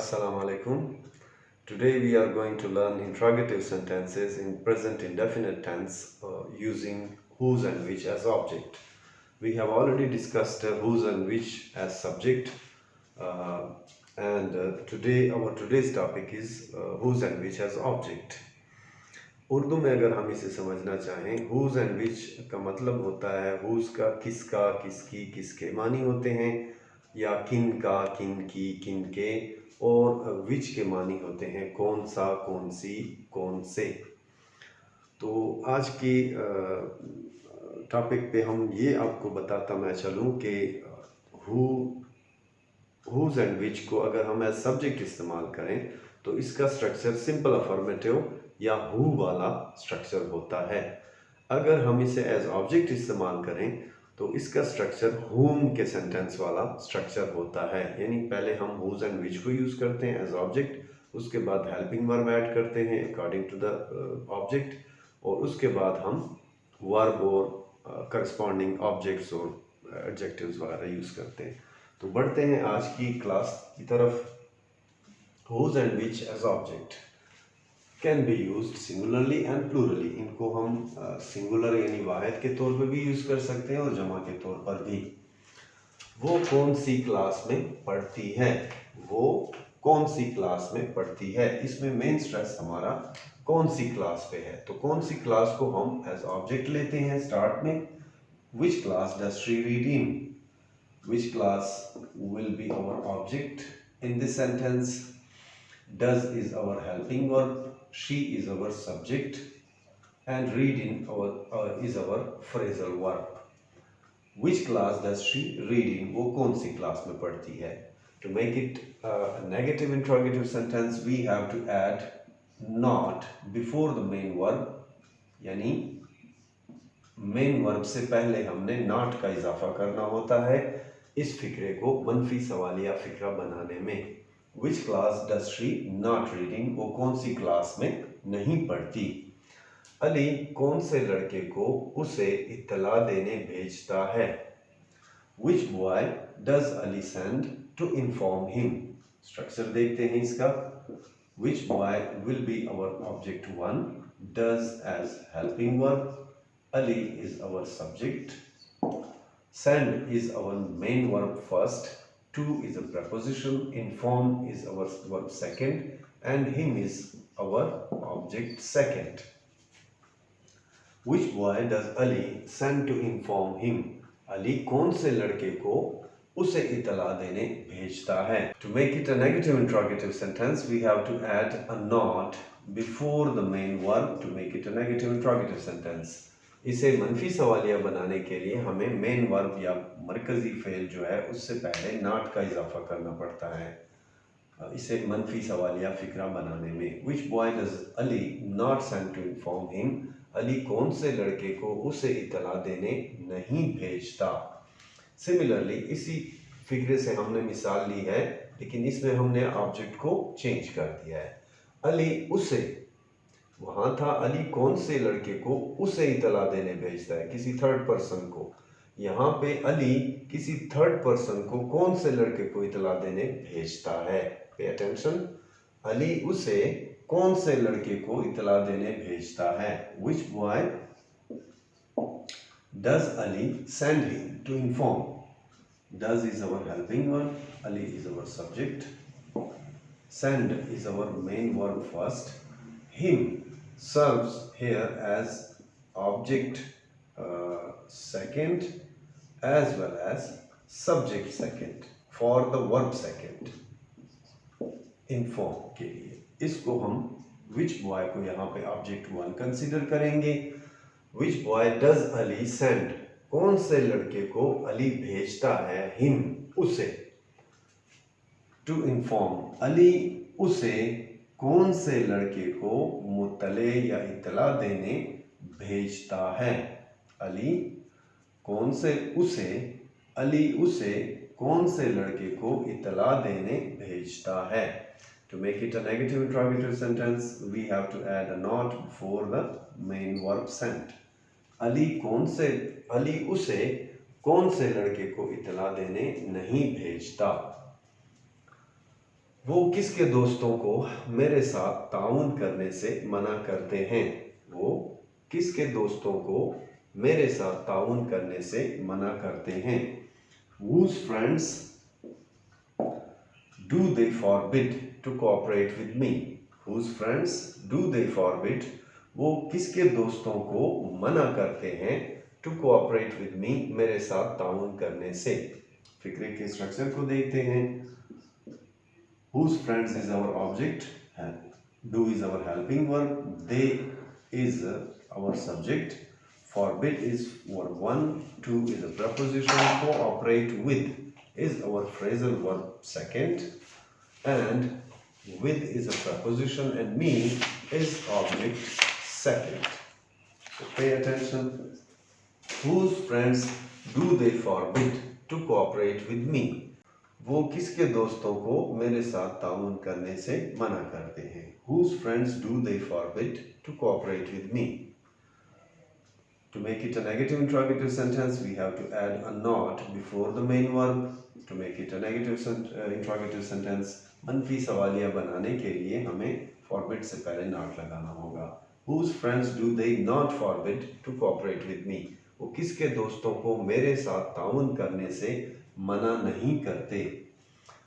Assalamu alaikum. Today we are going to learn interrogative sentences in present indefinite tense using whose and which as object. We have already discussed whose and which as subject and today our today's topic is whose and which as object. Urdu में अगर हम इसे समझना चाहें whose and which का मतलब होता है whose का किसका, किसकी, किसके मानी होते हैं या किन का, किन की, किन के, और which के मानी होते हैं कौन सा, कौन सी, कौन से। तो आज की टॉपिक पे हम ये आपको बताता मैं चलूँ कि whose and which को अगर हम एज सब्जेक्ट इस्तेमाल करें तो इसका स्ट्रक्चर सिंपल अफर्मेटिव या who वाला स्ट्रक्चर होता है। अगर हम इसे एज ऑब्जेक्ट इस्तेमाल करें तो इसका स्ट्रक्चर whom के सेंटेंस वाला स्ट्रक्चर होता है। यानी पहले हम whose and which को यूज़ करते हैं एज ऑब्जेक्ट, उसके बाद हेल्पिंग वर्ब ऐड करते हैं अकॉर्डिंग टू द ऑब्जेक्ट, और उसके बाद हम वर्ब और करस्पॉन्डिंग ऑब्जेक्ट्स और एडजेक्टिव्स वगैरह यूज़ करते हैं। तो बढ़ते हैं आज की क्लास की तरफ। whose and which as object can be used singularly and plurally. इनको हम सिंगुलर यानी वाहिद के तौर पर भी यूज़ कर सकते हैं और जमा के तौर पर भी। वो कौन सी क्लास में पढ़ती है, वो कौन सी क्लास में पढ़ती है, इसमें मेन स्ट्रेस हमारा कौन सी क्लास पे है। तो कौन सी क्लास को हम एज ऑब्जेक्ट लेते हैं स्टार्ट में। Which class does she read in, which class will be our object in this sentence. Does is our helping verb, she is our subject, and reading is our phrasal verb. Which class does she read in? वो कौन सी class में पढ़ती है। To make it a negative interrogative sentence, we have to add not before the main verb, यानी main verb से पहले हमने not का इजाफा करना होता है इस फिक्रे को मनफी सवालिया फिक्रा बनाने में। Which class does she not reading? वो कौन सी क्लास में नहीं पढ़ती। अली कौन से लड़के को उसे इत्तला देने भेजता है। Which boy does Ali send to inform him? Structure देखते हैं इसका। Which boy will be our object 1, does as helping verb, Ali is our subject, send is our main verb first, to is a preposition, inform is our verb second, and him is our object second. Which boy does Ali send to inform him? Ali कौन से लड़के को उसे इतला देने भेजता है। To make it a negative interrogative sentence, we have to add a not before the main verb to make it a negative interrogative sentence. इसे मनफी सवालिया बनाने के लिए हमें मेन वर्ब या मरकजी फेल जो है उससे पहले नॉट का इजाफा करना पड़ता है इसे मनफी सवालिया फिक्रा बनाने में। Which boy does Ali not send to inform him? Ali कौन से लड़के को उसे इतला देने नहीं भेजता। सिमिलरली इसी फिक्रे से हमने मिसाल ली है, लेकिन इसमें हमने ऑब्जेक्ट को चेंज कर दिया है। अली उसे, वहां था अली कौन से लड़के को उसे इतला देने भेजता है, किसी थर्ड पर्सन को। यहाँ पे अली किसी थर्ड पर्सन को कौन से लड़के को इतला देने भेजता है। पे अटेंशन, अली उसे कौन से लड़के को इतला देने भेजता है। Which boy does Ali send him to inform? Does is our helping verb, Ali is our subject, send is our main verb first, him serves here as object second as well as subject second for the verb second inform के लिए। इसको हम which boy को यहाँ पे object 1 consider करेंगे। Which boy does Ali send? कौन से लड़के को अली भेजता है him उसे to inform? अली उसे कौन से लड़के को मुत्तले या इत्तला देने भेजता है। अली कौन से उसे, अली उसे कौन से लड़के को इत्तला देने भेजता है। To make it a negative interrogative sentence, we have to add a not before the main verb sent. Ali उसे कौन से लड़के को इत्तला देने नहीं भेजता। वो किसके दोस्तों को मेरे साथ ताउन करने से मना करते हैं? वो किसके दोस्तों को मेरे साथ ताउन करने से मना करते हैं? Whose friends do they forbid to cooperate with me? Whose friends do they forbid? वो किसके दोस्तों को मना करते हैं to cooperate with me, मेरे साथ ताउन करने से? फिक्रे के स्ट्रक्चर को देखते हैं। Whose friends is our object, do is our helping verb, they is our subject, forbid is verb 1, to is a preposition, cooperate with is our phrasal verb second, and with is a preposition, and me is object second. So pay attention. Whose friends do they forbid to cooperate with me? वो किसके दोस्तों को मेरे साथ ताउन करने से मना करते हैं? Whose friends do they forbid to cooperate with me? To make it a negative interrogative sentence, we have to add a not before the main verb. To make it a negative interrogative sentence, मनफी सवालिया बनाने के लिए हमें forbid से पहले not लगाना होगा. Whose friends do they not forbid to cooperate with me? वो किसके दोस्तों को मेरे साथ ताउन करने से मना नहीं करते?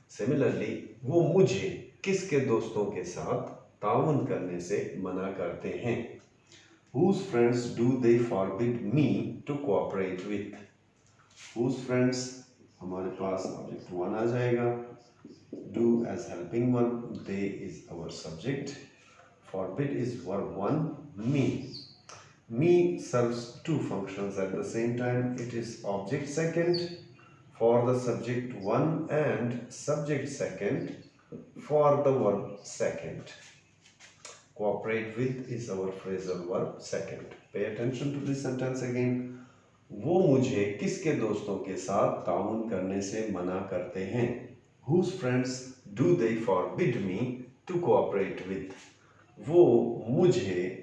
सिमिलरली, वो मुझे किसके दोस्तों के साथ ताउन करने से मना करते हैं? Whose friends do they forbid me to cooperate with? Whose friends हमारे पास ऑब्जेक्ट 1 आ जाएगा, do as helping verb, they is our subject, forbid is verb 1, me. Me serves two functions at the same time. It is object second for the subject 1 and subject second for the verb second. Cooperate with is our phrasal verb second. Pay attention to this sentence again. वो मुझे किसके दोस्तों के साथ ताउन करने से मना करते हैं? Whose friends do they forbid me to cooperate with? वो मुझे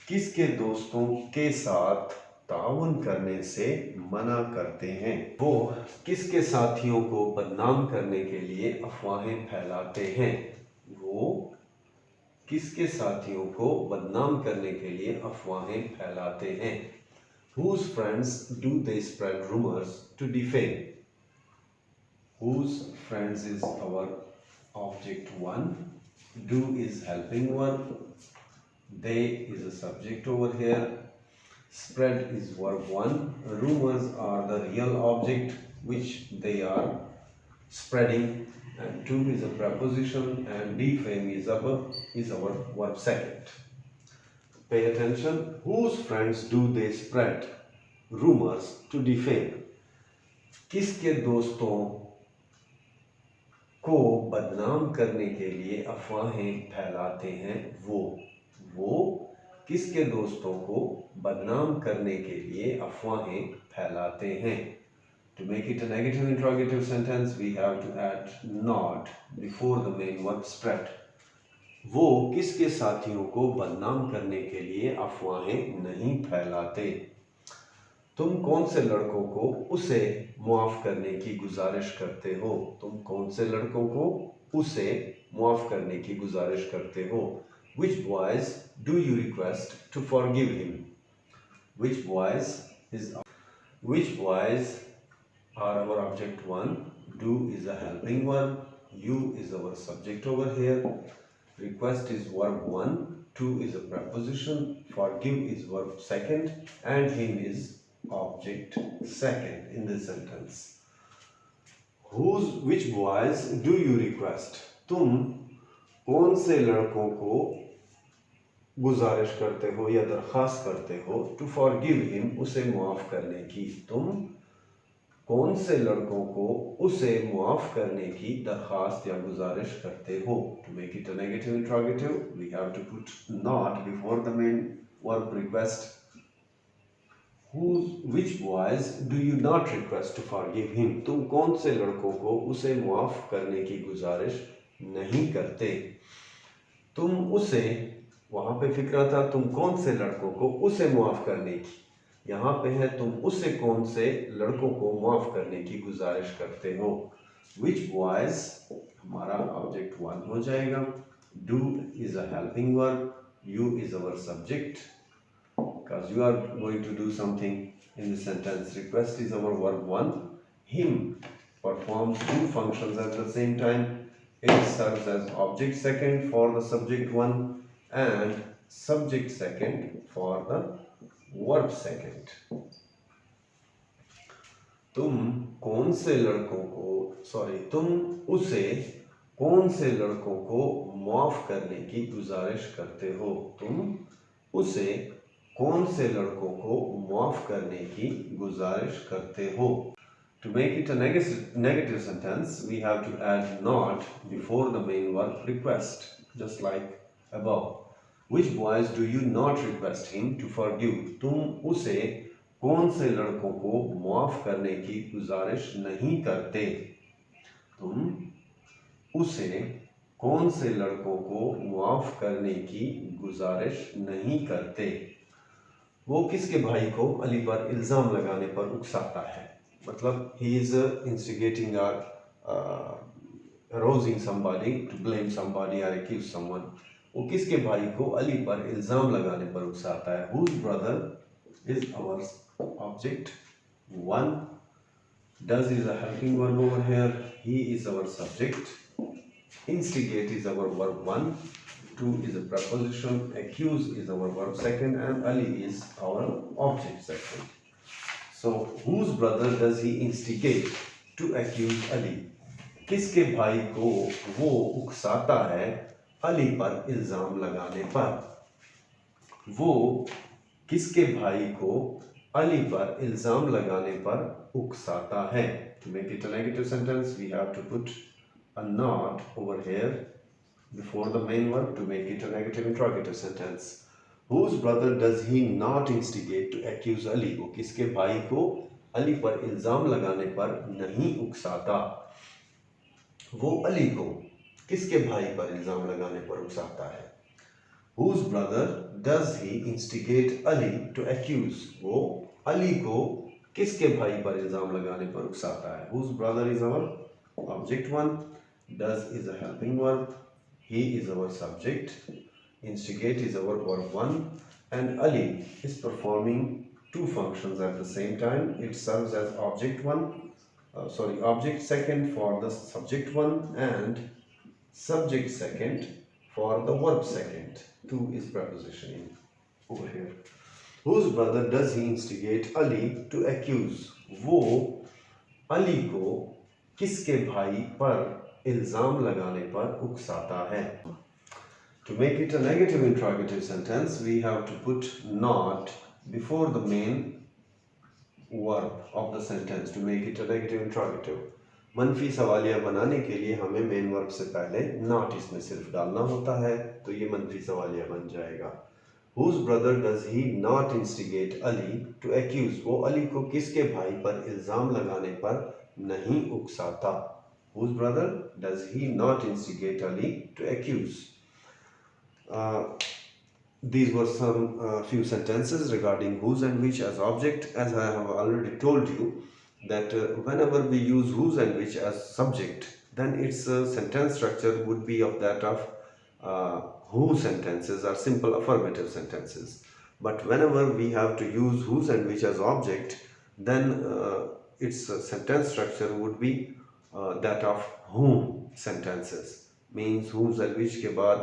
किसके दोस्तों के साथ ताउन करने से मना करते हैं? वो किसके साथियों को बदनाम करने के लिए अफवाहें फैलाते हैं? वो किसके साथियों को बदनाम करने के लिए अफवाहें फैलाते हैं? Whose friends do they spread rumors to defame? Whose friends is our object 1, do is helping verb, they is a subject over here, spread is verb 1, rumors are the real object which they are spreading, and to is a preposition, and defame is our verb second. Pay attention. Whose friends do they spread rumors to defame? किसके दोस्तों को बदनाम करने के लिए अफवाहें फैलाते हैं? वो किसके दोस्तों को बदनाम करने के लिए अफवाहें फैलाते हैं? To make it a negative interrogative sentence, we have to add not before the main verb spread. वो किसके साथियों को बदनाम करने के लिए अफवाहें नहीं फैलाते? तुम कौन से लड़कों को उसे मुआफ करने की गुजारिश करते हो? तुम कौन से लड़कों को उसे मुआफ करने की गुजारिश करते हो? Which boys do you request to forgive him? Which boys are our object 1, do is a helping verb, you is our subject over here, request is verb 1, to is a preposition, forgive is verb second, and him is object second in this sentence. Which boys do you request? तुम कौन से लड़कों को गुजारिश करते हो या दरख्वास्त करते हो to forgive him, उसे मुआफ करने की? तुम कौन से लड़कों को उसे मुआफ करने की दरख्वास्त या गुजारिश करते हो? To make it a negative interrogative, we have to put not before the main verb request. Which boys do you not request to forgive him? तुम कौन से लड़कों को उसे मुआफ करने की गुजारिश नहीं करते? तुम उसे, वहां पे फिक्रा था तुम कौन से लड़कों को उसे मुआफ करने की, यहाँ पे है तुम उससे कौन से लड़कों को मुआफ करने की गुजारिश करते हो? Which boys हमारा ऑब्जेक्ट 1 हो जाएगा। Do is a helping verb, you is our subject because you are going to do something in the sentence. Request is our verb 1. Him performs two functions at the same time. It serves as object second for the subject 1 and subject second for the verb second. तुम कौन से लड़कों को तुम उसे कौन से लड़कों को माफ करने की गुजारिश करते हो? तुम उसे कौन से लड़कों को माफ करने की गुजारिश करते हो? To make it a negative sentence, we have to add not before the main verb request, just like above. Which boys do you not request him to forgive? तुम उसे कौन से लड़कों को माफ करने की गुजारिश नहीं करते? तुम उसे कौन से लड़कों को माफ करने की गुजारिश नहीं करते? वो किसके भाई को अली पर इल्ज़ाम लगाने पर उकसाता है? मतलब he is instigating or arousing somebody to blame somebody or accuse someone. वो किसके भाई को अली पर इल्ज़ाम लगाने पर उकसाता है? Whose brother is our object 1. Does is a helping verb over here. He is our subject. Instigate is our verb 1. To is a preposition, accuse is our verb second, and Ali is our object second. So, whose brother does he instigate to accuse Ali? किसके भाई को वो उकसाता है अली पर इल्जाम लगाने पर? वो किसके भाई को अली पर इल्जाम लगाने पर उकसाता है? To make it a negative sentence, we have to put a not over here before the main verb to make it a negative interrogative sentence. Whose brother does he not instigate to accuse Ali? वो किसके भाई को अली पर इल्जाम लगाने पर नहीं उकसाता? वो अली को किसके भाई पर इल्जाम लगाने पर उकसाता है? Whose brother does he instigate Ali to accuse? वो अली को किसके भाई पर इल्जाम लगाने पर उकसाता है? Whose brother is our object 1. Does is a helping verb. He is our subject. Instigate is our verb 1. And Ali is performing two functions at the same time. It serves as object 1. Object second for the subject 1 and subject second for the verb second. To is preposition in over here. Whose brother does he instigate Ali to accuse? वो अली को किसके भाई पर इल्जाम लगाने पर उकसाता है? To make it a negative interrogative sentence, we have to put not before the main verb of the sentence to make it a negative interrogative. मनफी सवालिया बनाने के लिए हमें मेन वर्ब से पहले not इसमें सिर्फ डालना होता है, तो ये मनफी सवालिया बन जाएगा. Whose brother does he not instigate Ali to accuse? वो अली को किसके भाई पर इल्जाम लगाने पर नहीं उकसाता? Whose brother does he not instigate Ali to accuse? These were some few sentences regarding whose and which as object. As I have already told you that whenever we use whose and which as subject, then its sentence structure would be of that of who sentences are simple affirmative sentences. But whenever we have to use whose and which as object, then its sentence structure would be that of whom sentences. Means whose and which के बाद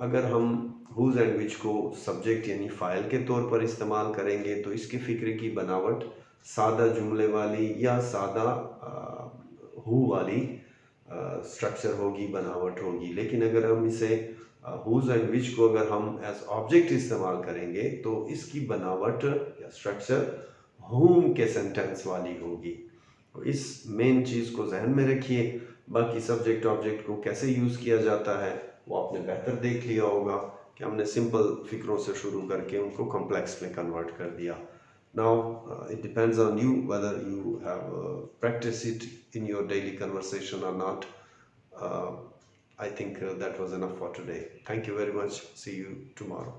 अगर हम whose and which को subject यानी file के तौर पर इस्तेमाल करेंगे तो इसके फिक्रे की बनावट सादा जुमले वाली या सादा who वाली स्ट्रक्चर होगी, बनावट होगी. लेकिन अगर हम इसे whose and which को अगर हम as object इस्तेमाल करेंगे तो इसकी बनावट या स्ट्रक्चर whom के सेंटेंस वाली होगी. तो इस मेन चीज़ को जहन में रखिए. बाकी सब्जेक्ट ऑब्जेक्ट को कैसे यूज़ किया जाता है वो आपने बेहतर देख लिया होगा कि हमने सिंपल फिक्रों से शुरू करके उनको कॉम्प्लेक्स में कन्वर्ट कर दिया. Now it depends on you whether you have practiced it in your daily conversation or not. I think that was enough for today. Thank you very much. See you tomorrow.